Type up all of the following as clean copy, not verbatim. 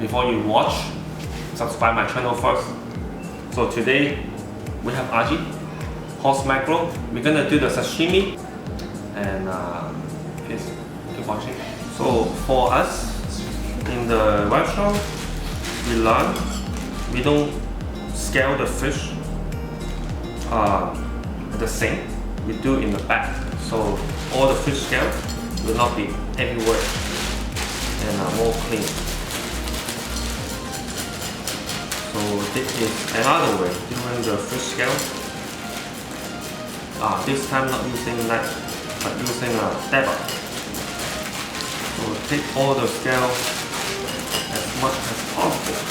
before you watch, subscribe my channel first. So today we have aji, horse mackerel. We're gonna do the sashimi, and please keep watching. So for us in the restaurant, we learn we don't scale the fish at the sink. We do in the back, so all the fish scale will not be everywhere and more clean. So this is another way doing the fish scale. This time not using knife, but using a dabber. So take all the scale as much as possible.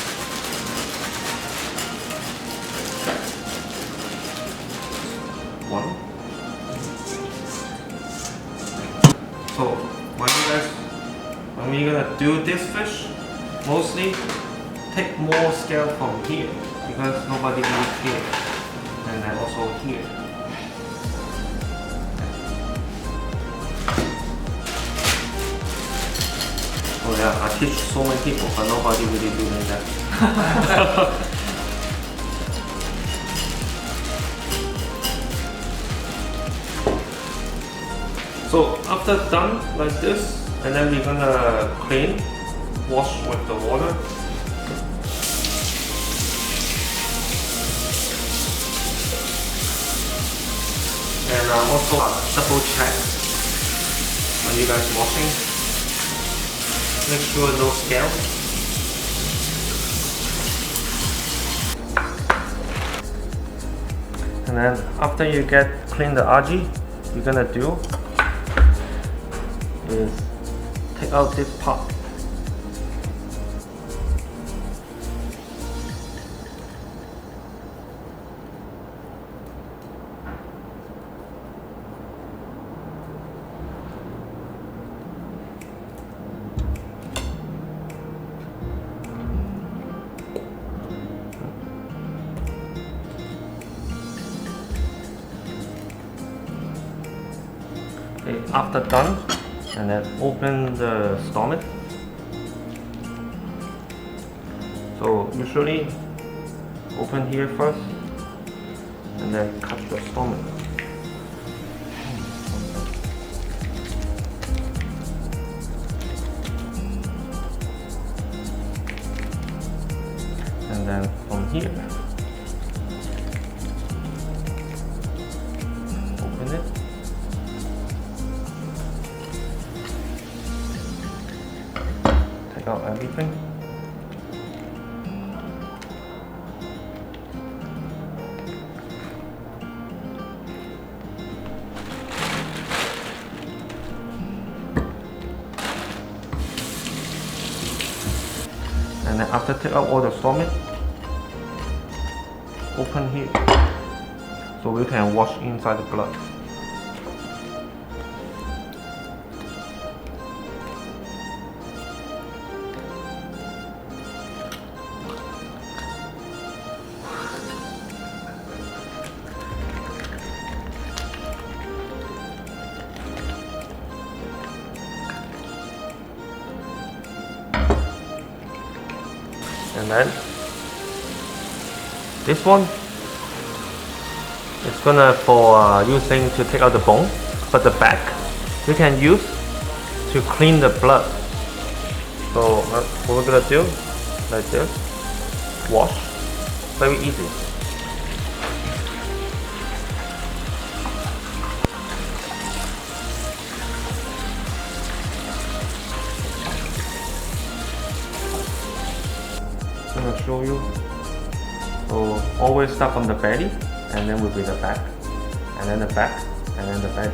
One. So when we're gonna do this fish, mostly take more scale from here because nobody will here, and then also here. Oh yeah, I teach so many people, but nobody really do like that. So after done like this, and then we're gonna clean, wash with the water. And also double check when you guys washing. Make sure no scale. And then after you get clean the aji, you're gonna do is take out this part. Okay, after done, and then open the stomach. So usually open here first and then cut the stomach. And then from here open it. Take out everything. And then after take out all the stomach, open here so we can wash inside the blood. And then this one is gonna for using to take out the bone, but the back you can use to clean the blood. So what we're gonna do like this, wash, very easy. I'm gonna show you. So always start from the belly, and then will be the back, and then the back, and then the belly.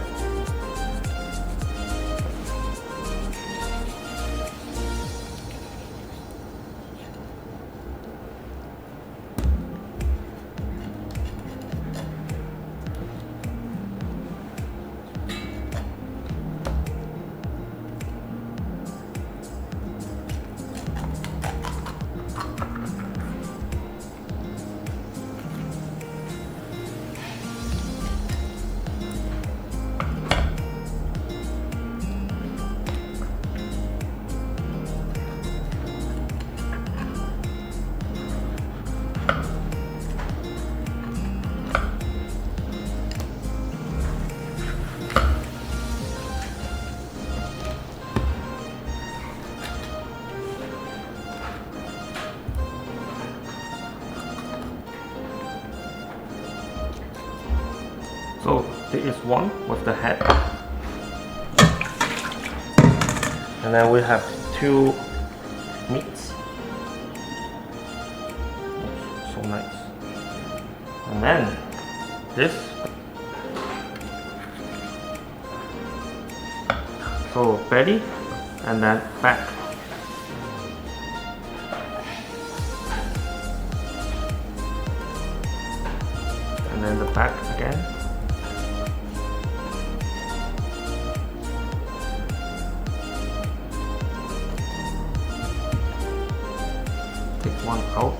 one with the head. And then we have two meats. So nice. And then this. So belly and then back. And then the back again. Take one out.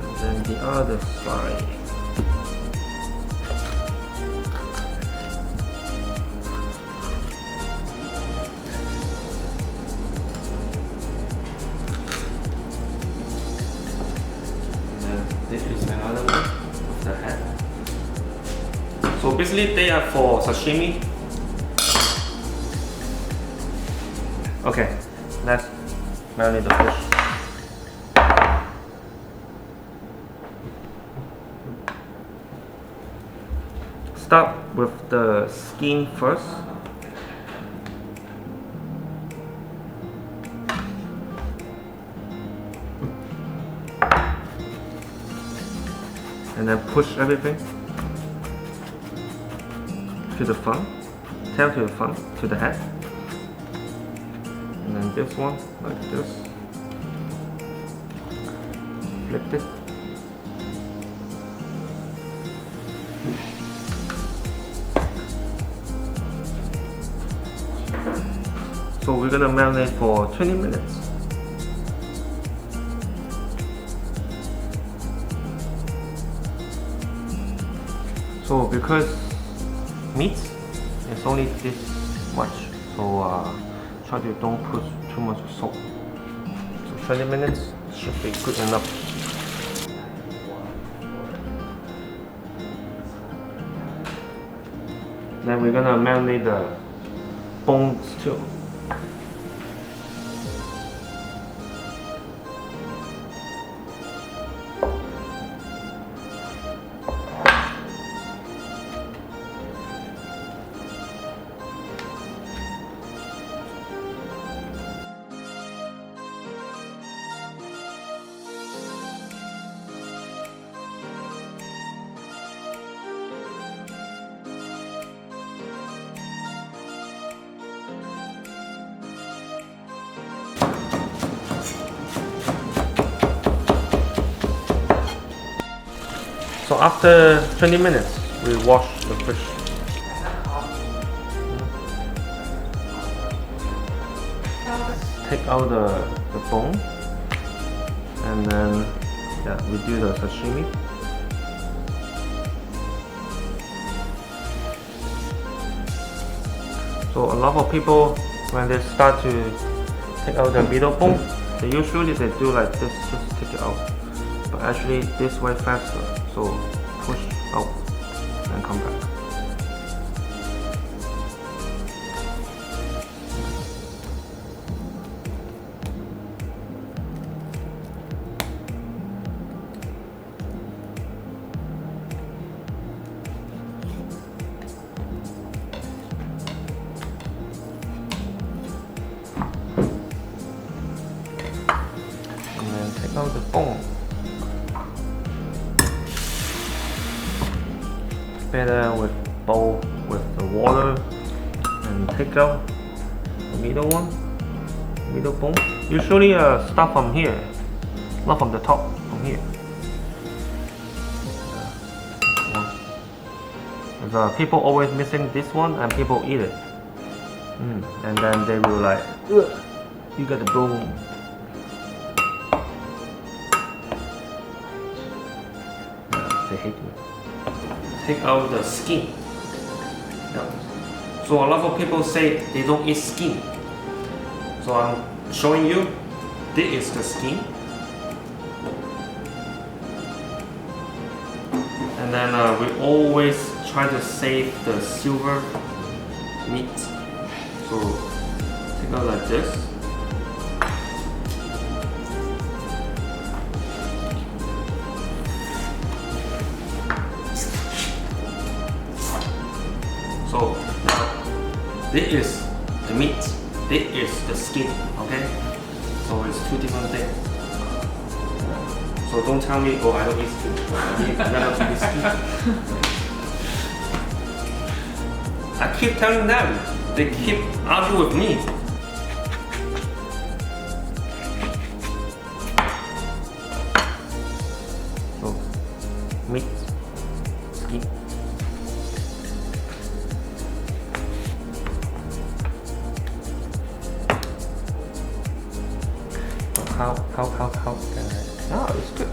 And then the other side. This is another one of the head. So basically they are for sashimi. Okay, let's marinate the fish. Start with the skin first. And then push everything to the front, tail to the front, to the head. And then this one, like this. Flip it. So we're gonna marinate for 20 minutes. So because meat is only this much, so try to don't put too much salt. So 20 minutes should be good enough. Then we're gonna marinate the bones too. So after 20 minutes, we wash the fish. Take out the bone, and then we do the sashimi. So a lot of people, when they start to take out the middle bone, they usually do like this, just take it out. But actually this way faster, so push out and come back. And then take out the bone. Better with bowl with the water and take out the middle one, middle bone. Usually start from here, not from the top, from here. Because people always missing this one and people eat it. And then they will like, ugh, you got the bone. They hate me. Take out the skin. So a lot of people say they don't eat skin. So I'm showing you, this is the skin. And then we always try to save the silver meat. So It goes like this. So now this is the meat, this is the skin, okay? So it's two different things. So don't tell me, oh, I don't eat skin. I never eat skin. I keep telling them, they keep arguing with me. So meat, skin. How? Oh, it's good.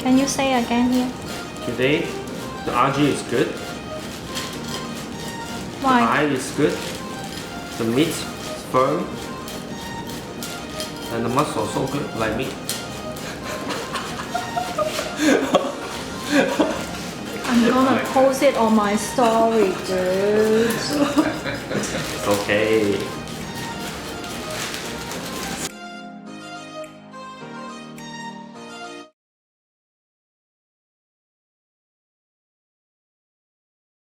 Can you say again here? Today, the RG is good. Why? The eye is good. The meat is firm. And the muscle so good, like me. I'm gonna post it on my story, dude. It's okay.